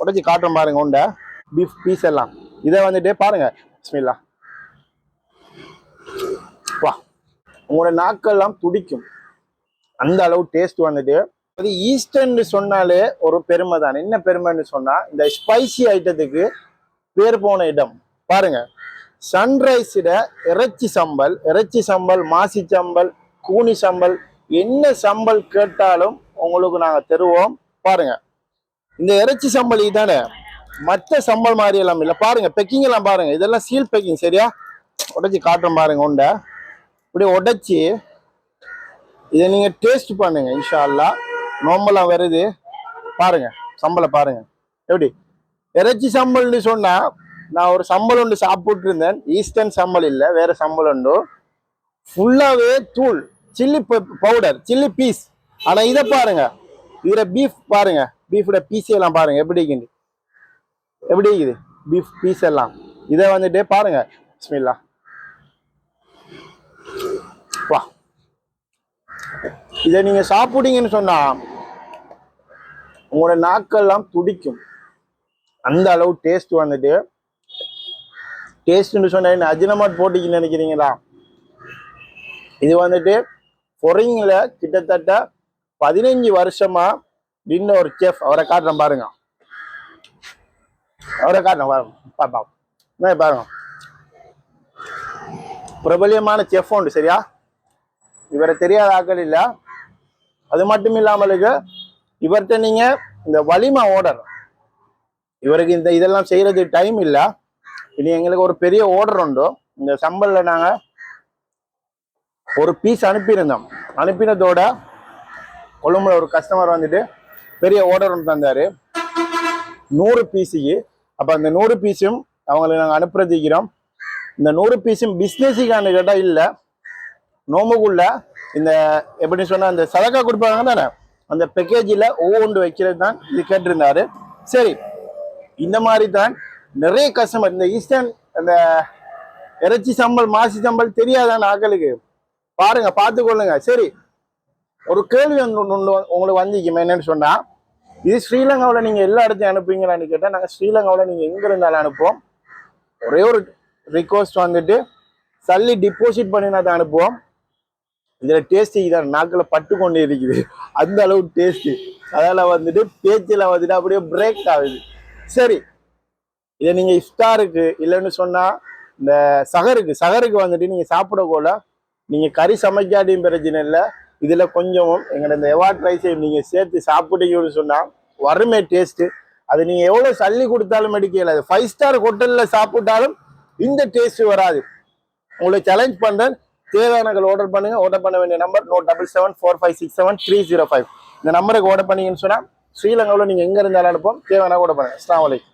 உடைச்சி காட்டுறோம் பாருங்க உண்டை பீஃப் பீஸ் எல்லாம். இதை வந்துட்டு பாருங்க பிஸ்மில்லா. வா, உங்களோட நாக்கெல்லாம் துடிக்கும் அந்த அளவு டேஸ்ட் வந்துட்டு. அது ஈஸ்டர்ன் சொன்னாலே ஒரு பெருமை தான். என்ன பெருமைன்னு சொன்னா இந்த ஸ்பைசி ஐட்டத்துக்கு பேர் போன இடம் பாருங்க. சன்ரைஸிட இறைச்சி சம்பல், மாசி சம்பல், கூனி சம்பல், என்ன சம்பல் கேட்டாலும் உங்களுக்கு நாங்க தருவோம். பாருங்க இந்த இறைச்சி சம்பல் தானே, மற்ற சம்பல் மாதிரி எல்லாம் இல்லை. பாருங்க பெக்கிங் எல்லாம் பாருங்க, இதெல்லாம் சீல் பேக்கிங். சரியா, உடைச்சி காட்டுறோம் பாருங்க உண்டை இப்படி உடைச்சி இதை நீங்க டேஸ்ட் பண்ணுங்க. இன்ஷா அல்லா நோம்பெல்லாம் வருது. பாருங்க சம்பளை பாருங்க எப்படி. இறைச்சி சம்பல்னு சொன்னா நான் ஒரு சம்பல் ஒன்று சாப்பிட்டு இருந்தேன். ஈஸ்டர்ன் சம்பல் இல்லை, வேற சம்பல் உண்டு. ஃபுல்லாவே தூள், சில்லி பவுடர், சில்லி பீஸ். ஆனா இதை பாருங்க, இதுல பீஃப் பாருங்க, பீஃபோட பீஸ் எல்லாம் பாருங்க எப்படி இருக்குது பீஃப் பீஸ் எல்லாம். இதை வந்துட்டு பாருங்க பிஸ்மில்லா. வா, இதை நீங்க சாப்பிட்டீங்கன்னு சொன்னா உங்களோட நாக்கெல்லாம் துடிக்கும் அந்த அளவு டேஸ்ட் வந்துட்டு. டேஸ்ட்னு சொன்னா என்ன அஜினமாட் போட்டிங்கன்னு நினைக்கிறீங்களா? இது வந்துட்டு பொறிங்கள கிட்டத்தட்ட 15 வருஷமா நின்ன ஒரு செஃப். அவரை காட்டுறேன் பாருங்க, பாருங்க பிரபலியமான செஃப் உண்டு. சரியா, இவரை தெரியாத ஆக்கள் இல்லை. அது மட்டும் இல்லாமலுக்கு இவர்கிட்ட நீங்க இந்த வலிமா ஆர்டர், இவருக்கு இந்த இதெல்லாம் செய்யறது டைம் இல்லை. இனி எங்களுக்கு ஒரு பெரிய ஆர்டர் உண்டு. இந்த சம்பல்ல நாங்க ஒரு பீஸ் அனுப்பியிருந்தோம். அனுப்பினதோட கொழும்புல ஒரு கஸ்டமர் வந்துட்டு பெரிய ஆர்டர் ஒன்று தந்தாரு 100 பீஸுக்கு. அப்ப அந்த 100 பீஸும் அவங்களுக்கு நாங்கள் அனுப்புறதுக்கிறோம். இந்த 100 பீஸும் பிஸ்னஸுக்கான கேட்டா இல்லை, நோம்புக்குள்ள இந்த எப்படி சொன்னா இந்த சதக்கா கொடுப்பாங்க தானே, அந்த பேக்கேஜில் ஒவ்வொன்று வைக்கிறது தான் இது கேட்டிருந்தாரு. சரி, இந்த மாதிரி தான் நிறைய கஸ்டமர் இந்த ஈஸ்டர்ன் அந்த இறைச்சி சம்பல், மாசி சம்பல் தெரியாதான ஆக்களுக்கு பாருங்க, பார்த்துக்கொள்ளுங்க. சரி, ஒரு கேள்வி உங்களுக்கு வந்திக்குமே என்னன்னு சொன்னா, இது ஸ்ரீலங்காவில் நீங்க எல்லா இடத்தையும் அனுப்புவீங்களான்னு கேட்டா, நாங்கள் ஸ்ரீலங்காவில் நீங்க எங்க இருந்தாலும் அனுப்புவோம். ஒரே ஒரு ரிக்வஸ்ட் வந்துட்டு சல்லி டிபாசிட் பண்ணினா தான் அனுப்புவோம். இதுல டேஸ்ட் இதான் நாக்கில் பட்டு கொண்டே இருக்குது அந்த அளவு டேஸ்ட். அதால வந்துட்டு பேச்சில் வந்துட்டு அப்படியே பிரேக் ஆகுது. சரி, இதை நீங்க இஃப்தாருக்கு இல்லைன்னு சொன்னா இந்த சகருக்கு வந்துட்டு நீங்க சாப்பிடக்கூட, நீங்க கறி சமைக்காட்டியும் பிரச்சனை இல்லை. இதுல கொஞ்சமும் எங்களோட இந்த எவாட் ரைஸையும் நீங்க சேர்த்து சாப்பிட்டீங்கன்னு சொன்னா வறுமை டேஸ்ட். அது நீங்க எவ்வளவு சல்லி கொடுத்தாலும் எடுக்கல, அது 5 ஸ்டார் ஹோட்டல்ல சாப்பிட்டாலும் இந்த டேஸ்ட் வராது. உங்களை சேலஞ்ச் பண்றேன், தேவையான ஆர்டர் பண்ணுங்க. ஆர்டர் பண்ண வேண்டிய நம்பர் 9774567305. இந்த நம்பருக்கு ஆர்டர் பண்ணீங்கன்னு சொன்னா ஸ்ரீலங்காவில் நீங்க எங்க இருந்தாலும் அனுப்போம். தேவையான ஆர்டர் பண்ணுங்க. அஸ்ஸலாமு அலைக்கும்.